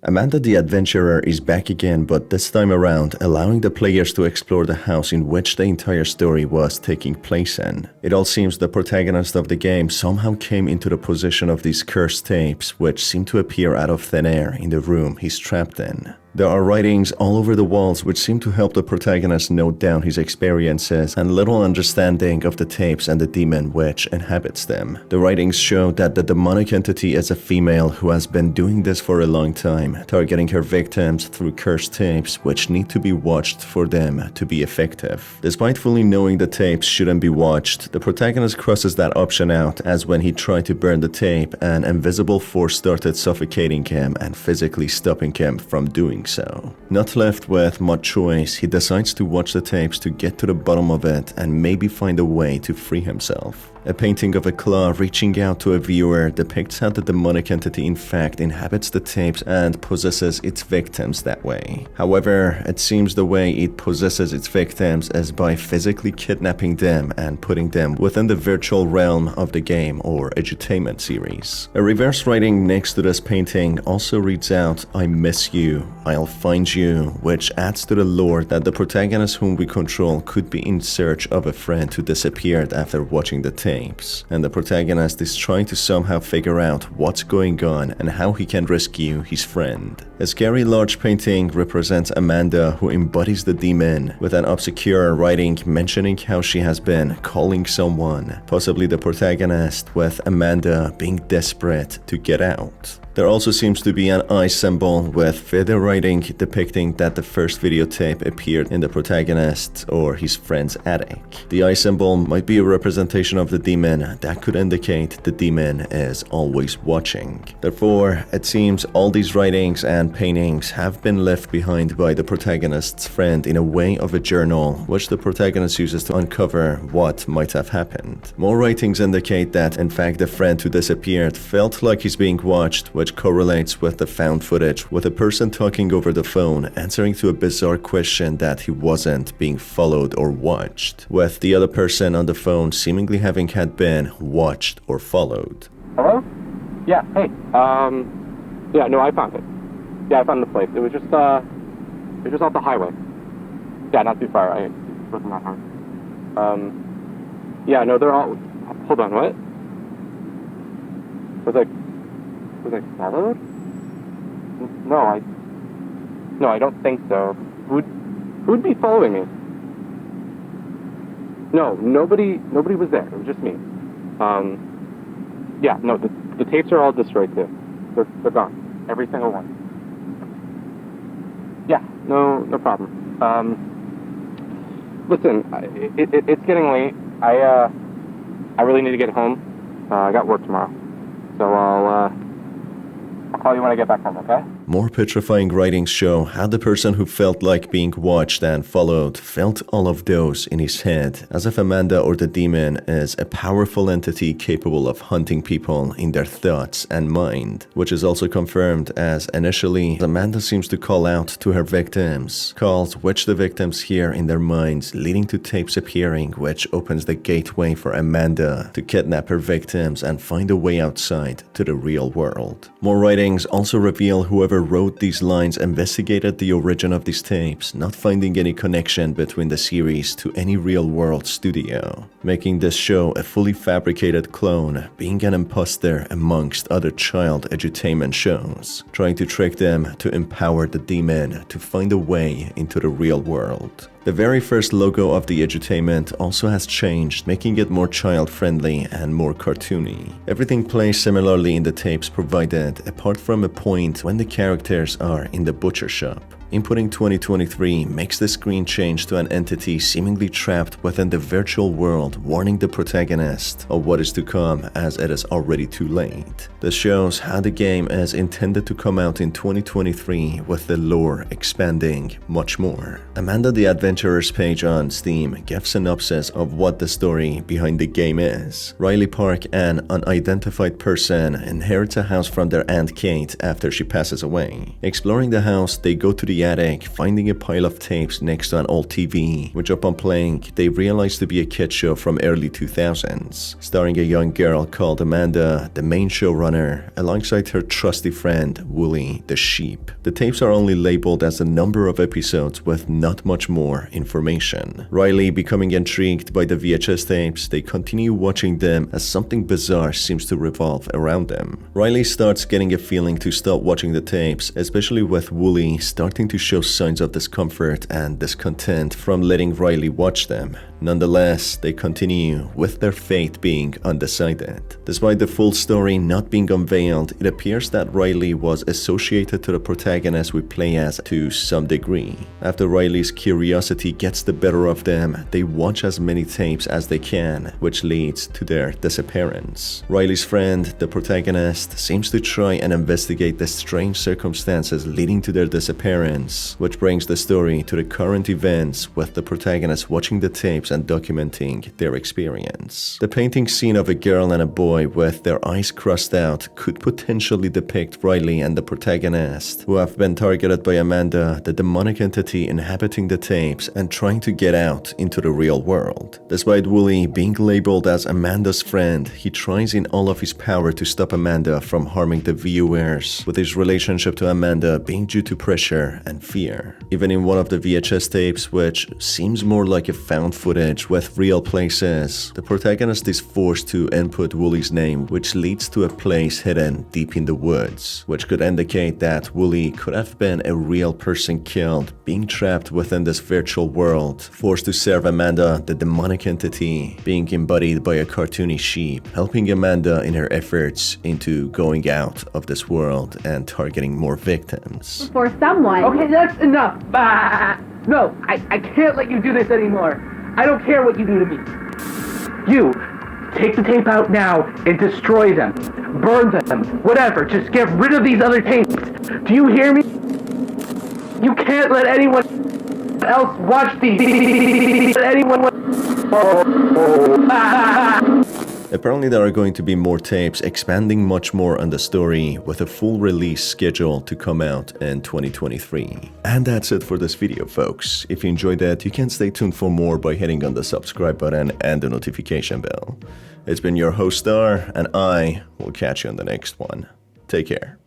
Amanda the Adventurer is back again, but this time around allowing the players to explore the house in which the entire story was taking place in. It all seems the protagonist of the game somehow came into the possession of these cursed tapes, which seem to appear out of thin air in the room he's trapped in. There are writings all over the walls which seem to help the protagonist note down his experiences and little understanding of the tapes and the demon which inhabits them. The writings show that the demonic entity is a female who has been doing this for a long time, targeting her victims through cursed tapes which need to be watched for them to be effective. Despite fully knowing the tapes shouldn't be watched, the protagonist crosses that option out, as when he tried to burn the tape, an invisible force started suffocating him and physically stopping him from doing so. Not left with much choice, he decides to watch the tapes to get to the bottom of it and maybe find a way to free himself. A painting of a claw reaching out to a viewer depicts how the demonic entity in fact inhabits the tapes and possesses its victims that way. However, it seems the way it possesses its victims is by physically kidnapping them and putting them within the virtual realm of the game or edutainment series. A reverse writing next to this painting also reads out, "I miss you, I'll find you," which adds to the lore that the protagonist whom we control could be in search of a friend who disappeared after watching the tapes, and the protagonist is trying to somehow figure out what's going on and how he can rescue his friend. A scary large painting represents Amanda, who embodies the demon, with an obscure writing mentioning how she has been calling someone, possibly the protagonist, with Amanda being desperate to get out. There also seems to be an eye symbol with further writing depicting that the first videotape appeared in the protagonist or his friend's attic. The eye symbol might be a representation of the demon that could indicate the demon is always watching. Therefore, it seems all these writings and paintings have been left behind by the protagonist's friend in a way of a journal, which the protagonist uses to uncover what might have happened. More writings indicate that in fact the friend who disappeared felt like he's being watched, which correlates with the found footage with a person talking over the phone answering to a bizarre question that he wasn't being followed or watched, with the other person on the phone seemingly having had been watched or followed. Hello? Yeah, hey, yeah, no, I found it. Yeah, I found the place. It was just off the highway. Yeah, not too far. It wasn't that hard. Yeah, no, they're all, hold on, what? Was I followed? No, I don't think so. Who'd be following me? No, nobody was there. It was just me. Yeah, no, the tapes are all destroyed too. They're gone. Every single one. Yeah, no problem. Listen, it's getting late. I really need to get home. I got work tomorrow. So I'll call you when I get back home, okay? More petrifying writings show how the person who felt like being watched and followed felt all of those in his head, as if Amanda or the demon is a powerful entity capable of hunting people in their thoughts and mind, which is also confirmed as initially Amanda seems to call out to her victims, calls which the victims hear in their minds, leading to tapes appearing, which opens the gateway for Amanda to kidnap her victims and find a way outside to the real world. More writings also reveal whoever wrote these lines investigated the origin of these tapes, not finding any connection between the series to any real-world studio, making this show a fully fabricated clone, being an imposter amongst other child edutainment shows, trying to trick them to empower the demon to find a way into the real world. The very first logo of the edutainment also has changed, making it more child-friendly and more cartoony. Everything plays similarly in the tapes provided, apart from a point when the characters are in the butcher shop. Inputting 2023 makes the screen change to an entity seemingly trapped within the virtual world, warning the protagonist of what is to come as it is already too late. This shows how the game is intended to come out in 2023, with the lore expanding much more. Amanda the Adventurer's page on Steam gives a synopsis of what the story behind the game is. Riley Park, an unidentified person, inherits a house from their Aunt Kate after she passes away. Exploring the house, they go to the the attic, finding a pile of tapes next to an old TV, which upon playing, they realize to be a kid show from early 2000s, starring a young girl called Amanda, the main showrunner, alongside her trusty friend, Wooly, the sheep. The tapes are only labeled as a number of episodes with not much more information. Riley, becoming intrigued by the VHS tapes, they continue watching them as something bizarre seems to revolve around them. Riley starts getting a feeling to stop watching the tapes, especially with Wooly starting to show signs of discomfort and discontent from letting Riley watch them. Nonetheless, they continue, with their fate being undecided. Despite the full story not being unveiled, it appears that Riley was associated to the protagonist we play as to some degree. After Riley's curiosity gets the better of them, they watch as many tapes as they can, which leads to their disappearance. Riley's friend, the protagonist, seems to try and investigate the strange circumstances leading to their disappearance, which brings the story to the current events, with the protagonist watching the tapes and documenting their experience. The painting scene of a girl and a boy with their eyes crossed out could potentially depict Riley and the protagonist, who have been targeted by Amanda, the demonic entity inhabiting the tapes and trying to get out into the real world. Despite Wooly being labeled as Amanda's friend, he tries in all of his power to stop Amanda from harming the viewers, with his relationship to Amanda being due to pressure and fear. Even in one of the VHS tapes, which seems more like a found footage with real places, the protagonist is forced to input Wooly's name, which leads to a place hidden deep in the woods, which could indicate that Wooly could have been a real person killed, being trapped within this virtual world, forced to serve Amanda, the demonic entity, being embodied by a cartoony sheep, helping Amanda in her efforts into going out of this world and targeting more victims. For someone. Okay, that's enough. No, I can't let you do this anymore. I don't care what you do to me. You, take the tape out now and destroy them. Burn them. Whatever. Just get rid of these other tapes. Do you hear me? You can't let anyone else watch these. Apparently there are going to be more tapes expanding much more on the story, with a full release schedule to come out in 2023. And that's it for this video, folks. If you enjoyed that, you can stay tuned for more by hitting on the subscribe button and the notification bell. It's been your host Star, and I will catch you on the next one. Take care.